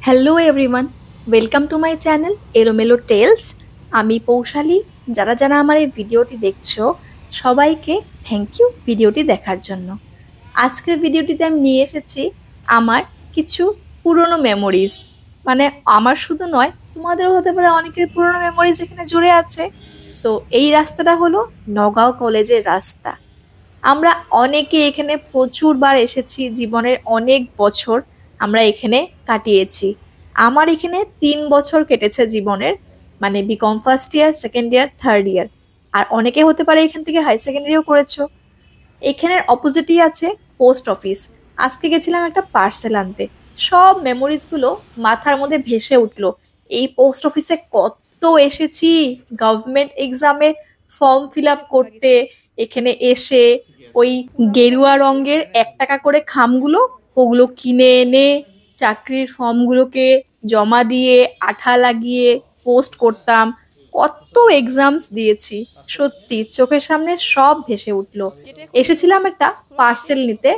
Hello everyone, welcome to my channel এলোমেলো tales. আমি পৌশালী। যারা যারা আমার এই ভিডিওটি দেখছো সবাইকে থ্যাংক ইউ ভিডিওটি দেখার জন্য। আজকের ভিডিওটিতে আমি নিয়ে এসেছি আমার কিছু পুরনো মেমোরিজ। মানে আমার শুধু নয়, তোমাদেরও হতে পারে অনেকের পুরনো মেমোরিজ এখানে জুড়ে আছে। তো এই রাস্তাটা হলো নগাঁও কলেজের রাস্তা। আমরা অনেকে এখানে প্রচুরবার এসেছি, জীবনের অনেক বছর আমরা এখানে কাটিয়েছি। আমার এখানে 3 বছর কেটেছে জীবনের, মানে BCom first year, second year, third year. আর অনেকে হতে পারে এখান থেকে হাই সেকেন্ডারিও করেছো। এখানের অপোজিটই আছে পোস্ট অফিস। আজকে গেছিলাম একটা পার্সেল আনতে, সব মেমোরিজগুলো মাথার মধ্যে ভেসে উঠলো। এই পোস্ট অফিসে কত এসেছি গভর্নমেন্ট এক্সামের ফর্ম ফিল আপ করতে। এখানে এসে ওই গেরুয়া রঙের 1 টাকা করে খামগুলো, ওগুলো কিনে এনে চাকরির ফর্মগুলোকে জমা দিয়ে আঠা লাগিয়ে পোস্ট করতাম। কত এক্সামস দিয়েছি, সত্যি চোখের সামনে সব ভেসে উঠলো। এসেছিলাম একটা পার্সেল নিতে,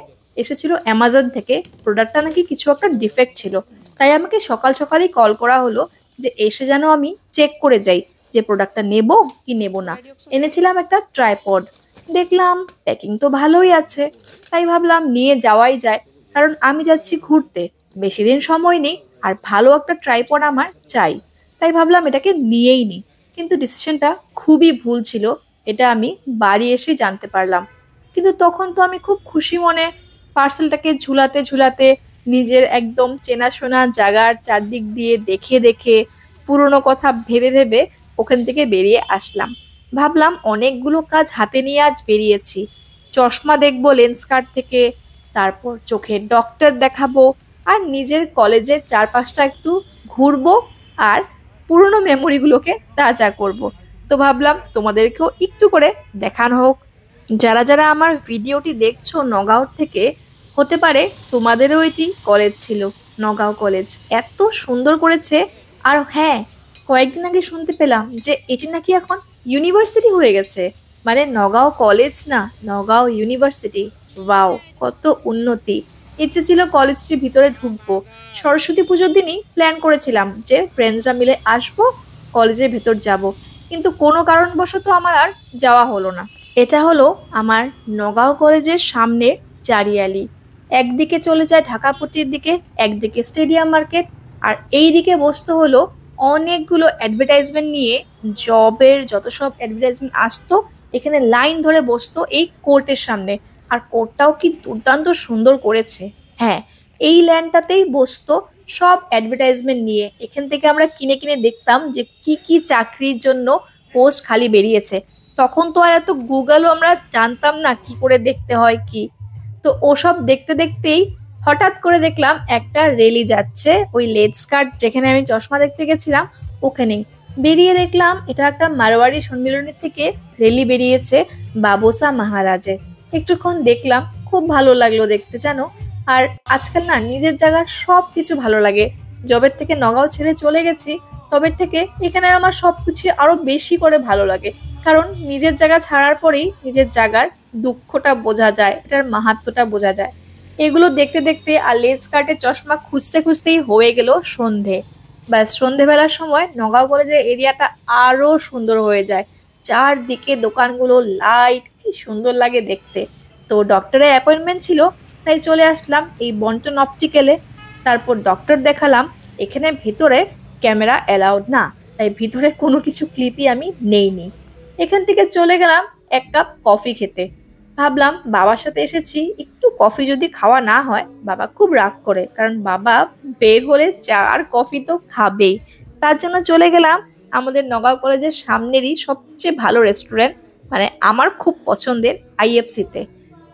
এসেছিল অ্যামাজন থেকে। প্রোডাক্টটা নাকি কিছু একটা ডিফেক্ট ছিল, তাই আমাকে সকাল সকালই কল করা হলো যে এসে যেন আমি চেক করে যাই যে প্রোডাক্টটা নেব কি নেব না। এনেছিলাম একটা ট্রাইপড। দেখলাম প্যাকিং তো ভালোই আছে, তাই ভাবলাম নিয়ে যাওয়াই যায়, কারণ আমি যাচ্ছি ঘুরতে, বেশি দিন সময় নেই, আর ভালো একটা ট্রাইপড আমার চাই। তাই ভাবলাম এটাকে নিয়েই নিই। কিন্তু ডিসিশনটা খুবই ভুল ছিল, এটা আমি বাড়ি এসে জানতে পারলাম। কিন্তু তখন তো আমি খুব খুশি মনে পার্সেলটাকে ঝুলাতে ঝুলাতে নিজের একদম চেনাশোনা জায়গার চারদিক দিয়ে দেখে দেখে পুরনো কথা ভেবে ভেবে ওখান থেকে বেরিয়ে আসলাম। ভাবলাম অনেকগুলো কাজ হাতে নিয়ে আজ বেরিয়েছি, চশমা দেখবো লেন্স কার্ট থেকে, তারপর চোখের ডক্টর দেখাবো, আর নিজের কলেজের চারপাশটা একটু ঘুরবো, আর পুরনো মেমোরিগুলোকে তাজা করব। তো ভাবলাম তোমাদেরকেও একটু করে দেখানো হোক। যারা যারা আমার ভিডিওটি দেখছো নগাঁও থেকে, হতে পারে তোমাদেরও এটি কলেজ ছিল। নগাঁও কলেজ এত সুন্দর করেছে। আর হ্যাঁ, কয়েকদিন আগে শুনতে পেলাম যে এটি নাকি এখন ইউনিভার্সিটি হয়ে গেছে। মানে নগাঁও কলেজ না, নগাঁও ইউনিভার্সিটি। ওয়াও, কত উন্নতি! ইচ্ছে ছিল কলেজটির ভিতরে ঢুকবো। সরস্বতী পুজোর দিনই প্ল্যান করেছিলাম যে ফ্রেন্ডসরা মিলে আসবো, কলেজের ভেতর যাব, কিন্তু কোনো কারণবশত আমার আর যাওয়া হলো না। এটা হলো আমার নগাঁও কলেজের সামনের চারিয়ালি। একদিকে চলে যায় ঢাকাপট্টির দিকে, একদিকে স্টেডিয়াম মার্কেট, আর এই দিকে বসতে হলো অনেকগুলো অ্যাডভার্টাইজমেন্ট নিয়ে। জবের যত সব অ্যাডভার্টাইজমেন্ট আসতো এখানে লাইন ধরে বসতো এই কোর্টের সামনে। আর কোর্টটাও কি দুর্দান্ত সুন্দর করেছে। হ্যাঁ, এই ল্যান্ডটাতেই বসতো সব অ্যাডভার্টাইজমেন্ট নিয়ে। এখান থেকে আমরা কিনে কিনে দেখতাম যে কি কি চাকরির জন্য পোস্ট খালি বেরিয়েছে। তখন তো আর এত গুগলও আমরা জানতাম না কি করে দেখতে হয় কি। তো ওসব দেখতে দেখতেই হঠাৎ করে দেখলাম একটা রেলি যাচ্ছে ওই লেন্সকার্ট যেখানে আমি চশমা দেখতে গেছিলাম ওখানেই। বেরিয়ে দেখলাম এটা একটা মারোয়ারি সম্মেলনের থেকে রেলি বেরিয়েছে বাবোসা মহারাজে। একটুক্ষণ দেখলাম, খুব ভালো লাগলো দেখতে জানো। আর আজকাল না নিজের জায়গার সব কিছু ভালো লাগে। জবের থেকে নগাঁও ছেড়ে চলে গেছি, তবের থেকে এখানে আমার সবকিছু আরো বেশি করে ভালো লাগে। কারণ নিজের জায়গা ছাড়ার পরেই নিজের জায়গার দুঃখটা বোঝা যায়, এটার মাহাত্ম্যটা বোঝা যায়। এগুলো দেখতে দেখতে আর লেন্স কার্টের চশমা খুঁজতে খুঁজতেই হয়ে গেল সন্ধে। ব্যাস, সন্ধেবেলার সময় নগাঁও কলেজের এরিয়াটা আরো সুন্দর হয়ে যায়। চারদিকে দোকানগুলো, লাইট, কি সুন্দর লাগে দেখতে। তো ডক্টরের অ্যাপয়েন্টমেন্ট ছিল, তাই চলে আসলাম এই বন্টন অপটিক্যালে। তারপর ডক্টর দেখালাম। এখানে ভিতরে ক্যামেরা অ্যালাউড না, তাই ভিতরে কোনো কিছু ক্লিপই আমি নেইনি। এখান থেকে চলে গেলাম 1 কাপ কফি খেতে। ভাবলাম বাবার সাথে এসেছি, একটু কফি যদি খাওয়া না হয় বাবা খুব রাগ করে, কারণ বাবা বের হলে চা আর কফি তো খাবেই। তার জন্য চলে গেলাম আমাদের নগাঁও কলেজের সামনেরই সবচেয়ে ভালো রেস্টুরেন্ট, মানে আমার খুব পছন্দের আইএফসিতে।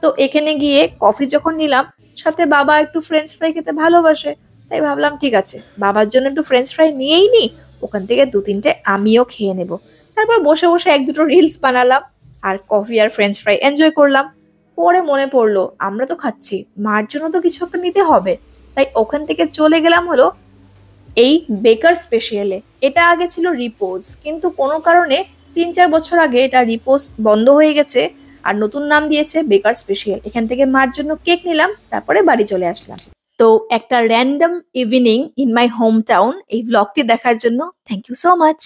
তো এখানে গিয়ে কফি যখন নিলাম, সাথে বাবা একটু ফ্রেঞ্চ ফ্রাই খেতে ভালোবাসে, তাই ভাবলাম ঠিক আছে বাবার জন্য একটু ফ্রেঞ্চ ফ্রাই নিয়েই নি, ওখান থেকে 2-3টে আমিও খেয়ে নেব। তারপর বসে বসে 1-2টো রিলস বানালাম, আর কফি আর ফ্রেঞ্চ ফ্রাই এনজয় করলাম। পরে মনে পড়লো আমরা তো খাচ্ছি, মার জন্য তো কিছু একটা নিতে হবে, তাই ওখান থেকে চলে গেলাম হলো এই বেকার স্পেশালে। এটা আগে ছিল রিপোজ, কিন্তু কোনো কারণে 3-4 বছর আগে এটা রিপোজ বন্ধ হয়ে গেছে, আর নতুন নাম দিয়েছে বেকার স্পেশাল। এখান থেকে মার জন্য কেক নিলাম, তারপরে বাড়ি চলে আসলাম। তো একটা random evening in my home town এই ভ্লগটি দেখার জন্য থ্যাংক ইউ সো মাচ।